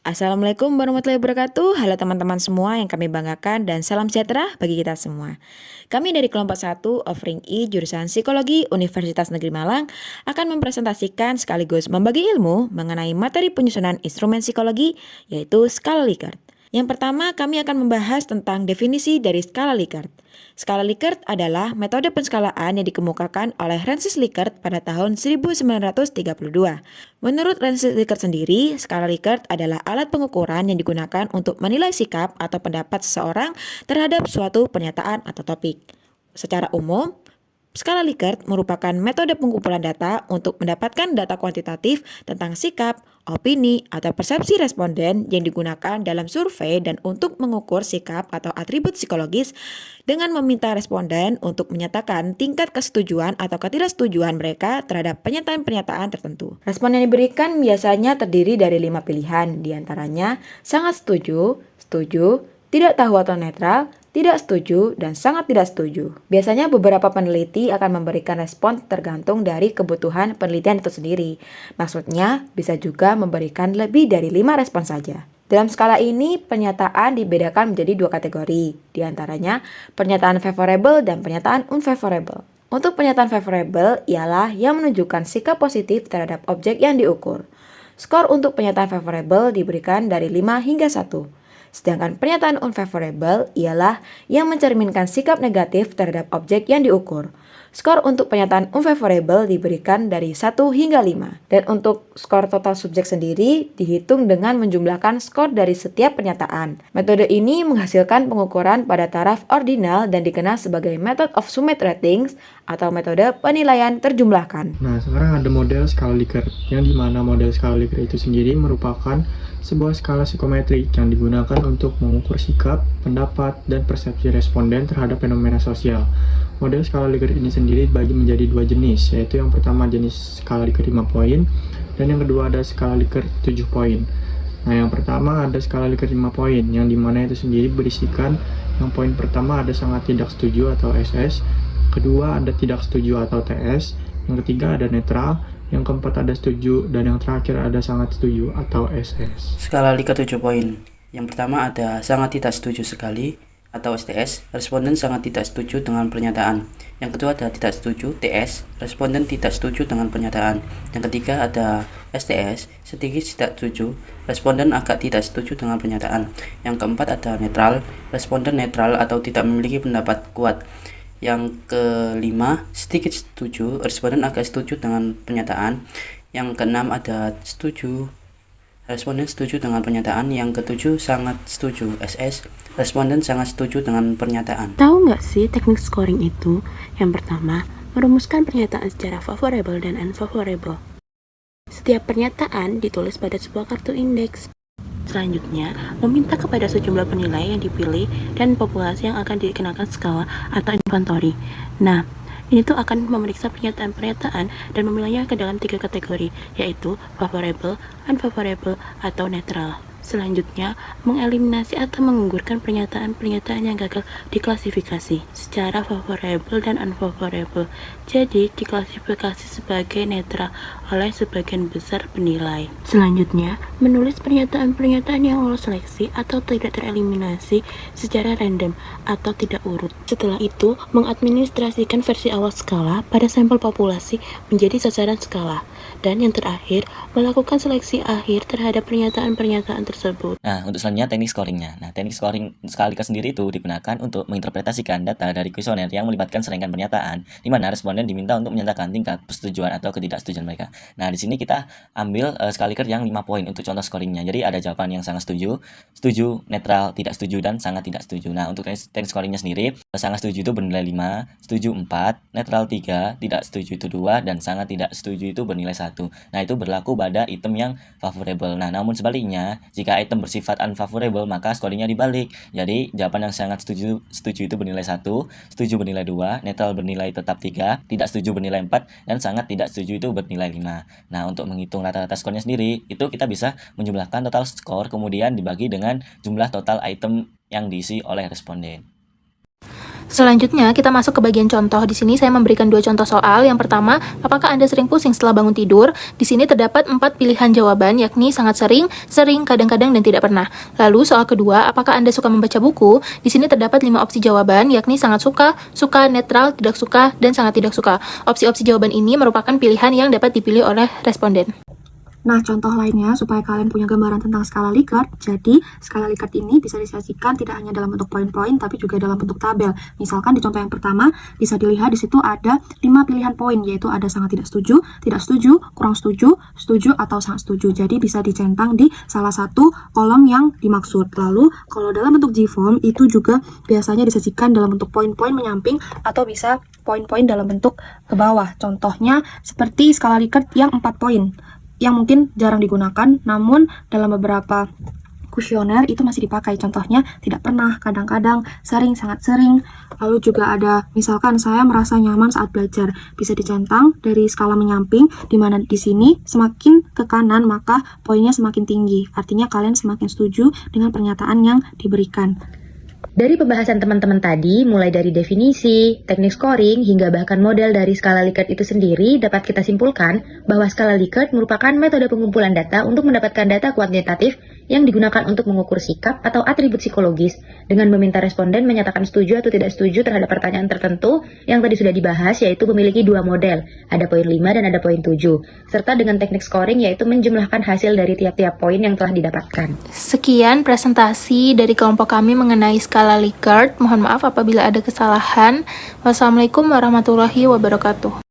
Assalamualaikum warahmatullahi wabarakatuh. Halo teman-teman semua yang kami banggakan dan salam sejahtera bagi kita semua. Kami dari kelompok 1 Offering E jurusan Psikologi Universitas Negeri Malang akan mempresentasikan sekaligus membagi ilmu mengenai materi penyusunan instrumen psikologi yaitu skala Likert. Yang pertama, kami akan membahas tentang definisi dari skala Likert. Skala Likert adalah metode penskalaan yang dikemukakan oleh Francis Likert pada tahun 1932. Menurut Francis Likert sendiri, skala Likert adalah alat pengukuran yang digunakan untuk menilai sikap atau pendapat seseorang terhadap suatu pernyataan atau topik. Secara umum, skala Likert merupakan metode pengumpulan data untuk mendapatkan data kuantitatif tentang sikap, opini, atau persepsi responden yang digunakan dalam survei dan untuk mengukur sikap atau atribut psikologis dengan meminta responden untuk menyatakan tingkat kesetujuan atau ketidaksetujuan mereka terhadap pernyataan-pernyataan tertentu. Respon yang diberikan biasanya terdiri dari 5 pilihan, diantaranya sangat setuju, setuju, tidak tahu atau netral, tidak setuju, dan sangat tidak setuju. Biasanya beberapa peneliti akan memberikan respon tergantung dari kebutuhan penelitian itu sendiri. Maksudnya, bisa juga memberikan lebih dari 5 respon saja. Dalam skala ini, pernyataan dibedakan menjadi 2 kategori, diantaranya pernyataan favorable dan pernyataan unfavorable. Untuk pernyataan favorable ialah yang menunjukkan sikap positif terhadap objek yang diukur. Skor untuk pernyataan favorable diberikan dari 5 hingga 1. Sedangkan pernyataan unfavorable ialah yang mencerminkan sikap negatif terhadap objek yang diukur. Skor untuk pernyataan unfavorable diberikan dari 1 hingga 5. Dan untuk skor total subjek sendiri dihitung dengan menjumlahkan skor dari setiap pernyataan. Metode ini menghasilkan pengukuran pada taraf ordinal dan dikenal sebagai method of summed ratings atau metode penilaian terjumlahkan. Nah, sekarang ada model skala Likert, yang dimana model skala Likert itu sendiri merupakan sebuah skala psikometrik yang digunakan untuk mengukur sikap, pendapat, dan persepsi responden terhadap fenomena sosial. Model skala Likert ini sendiri dibagi menjadi 2 jenis, yaitu yang pertama jenis skala Likert 5 poin, dan yang kedua ada skala Likert 7 poin. Nah, yang pertama ada skala Likert 5 poin, yang dimana itu sendiri berisikan yang poin pertama ada sangat tidak setuju atau SS, kedua ada tidak setuju atau TS, yang ketiga ada netral, yang keempat ada setuju, dan yang terakhir ada sangat setuju atau SS. Skala Likert 7 poin. Yang pertama ada sangat tidak setuju sekali atau STS, responden sangat tidak setuju dengan pernyataan. Yang kedua ada tidak setuju, TS, responden tidak setuju dengan pernyataan. Yang ketiga ada STS, sedikit tidak setuju, responden agak tidak setuju dengan pernyataan. Yang keempat ada netral, responden netral atau tidak memiliki pendapat kuat. Yang kelima, sedikit setuju, responden agak setuju dengan pernyataan. Yang keenam ada setuju, responden setuju dengan pernyataan. Yang ketujuh, sangat setuju, SS, responden sangat setuju dengan pernyataan. Tahu nggak sih teknik scoring itu? Yang pertama, merumuskan pernyataan secara favorable dan unfavorable. Setiap pernyataan ditulis pada sebuah kartu indeks. Selanjutnya, meminta kepada sejumlah penilai yang dipilih dan populasi yang akan dikenakan skala atau inventory. Nah, ini tuh akan memeriksa pernyataan-pernyataan dan memilihnya ke dalam 3 kategori, yaitu favorable, unfavorable, atau netral. Selanjutnya, mengeliminasi atau mengunggurkan pernyataan-pernyataan yang gagal diklasifikasi secara favorable dan unfavorable. Jadi, diklasifikasi sebagai netral oleh sebagian besar penilai. Selanjutnya, menulis pernyataan-pernyataan yang lolos seleksi atau tidak tereliminasi secara random atau tidak urut. Setelah itu, mengadministrasikan versi awal skala pada sampel populasi menjadi sasaran skala. Dan yang terakhir, melakukan seleksi akhir terhadap pernyataan-pernyataan tersebut. Nah, untuk selanjutnya teknik scoringnya. Nah, teknik scoring skala Likert sendiri itu digunakan untuk menginterpretasikan data dari kuesioner yang melibatkan serangkaian pernyataan, di mana responden diminta untuk menyatakan tingkat persetujuan atau ketidaksetujuan mereka. Nah, di sini kita ambil skala Likert yang 5 poin untuk contoh scoringnya. Jadi ada jawaban yang sangat setuju, setuju, netral, tidak setuju, dan sangat tidak setuju. Nah, untuk teknik scoringnya sendiri, sangat setuju itu bernilai 5, setuju 4, netral 3, tidak setuju itu 2, dan sangat tidak setuju itu bernilai 1. Nah, itu berlaku pada item yang favorable. Nah, namun sebaliknya, jika item bersifat unfavorable, maka scoringnya dibalik. Jadi, jawaban yang sangat setuju itu bernilai 1, setuju bernilai 2, netral bernilai tetap 3, tidak setuju bernilai 4, dan sangat tidak setuju itu bernilai 5. Nah, untuk menghitung rata-rata skornya sendiri, itu kita bisa menjumlahkan total skor, kemudian dibagi dengan jumlah total item yang diisi oleh responden. Selanjutnya, kita masuk ke bagian contoh. Di sini saya memberikan 2 contoh soal. Yang pertama, apakah Anda sering pusing setelah bangun tidur? Di sini terdapat 4 pilihan jawaban, yakni sangat sering, sering, kadang-kadang, dan tidak pernah. Lalu, soal kedua, apakah Anda suka membaca buku? Di sini terdapat 5 opsi jawaban, yakni sangat suka, netral, tidak suka, dan sangat tidak suka. Opsi-opsi jawaban ini merupakan pilihan yang dapat dipilih oleh responden. Nah, contoh lainnya supaya kalian punya gambaran tentang skala Likert. Jadi, skala Likert ini bisa disajikan tidak hanya dalam bentuk poin-poin, tapi juga dalam bentuk tabel. Misalkan di contoh yang pertama, bisa dilihat di situ ada 5 pilihan poin, yaitu ada sangat tidak setuju, kurang setuju, atau sangat setuju. Jadi, bisa dicentang di salah satu kolom yang dimaksud. Lalu, kalau dalam bentuk G-form, itu juga biasanya disajikan dalam bentuk poin-poin menyamping, atau bisa poin-poin dalam bentuk ke bawah. Contohnya, seperti skala Likert yang 4 poin. Yang mungkin jarang digunakan, namun dalam beberapa kuesioner itu masih dipakai. Contohnya tidak pernah, kadang-kadang, sering, sangat sering. Lalu juga ada misalkan saya merasa nyaman saat belajar, bisa dicentang dari skala menyamping, di mana di sini semakin ke kanan maka poinnya semakin tinggi. Artinya kalian semakin setuju dengan pernyataan yang diberikan. Dari pembahasan teman-teman tadi, mulai dari definisi, teknik scoring, hingga bahkan model dari skala Likert itu sendiri, dapat kita simpulkan bahwa skala Likert merupakan metode pengumpulan data untuk mendapatkan data kuantitatif yang digunakan untuk mengukur sikap atau atribut psikologis dengan meminta responden menyatakan setuju atau tidak setuju terhadap pertanyaan tertentu yang tadi sudah dibahas, yaitu memiliki 2 model, ada poin 5 dan ada poin 7, serta dengan teknik scoring yaitu menjumlahkan hasil dari tiap-tiap poin yang telah didapatkan. Sekian presentasi dari kelompok kami mengenai skala Likert. Mohon maaf apabila ada kesalahan. Wassalamualaikum warahmatullahi wabarakatuh.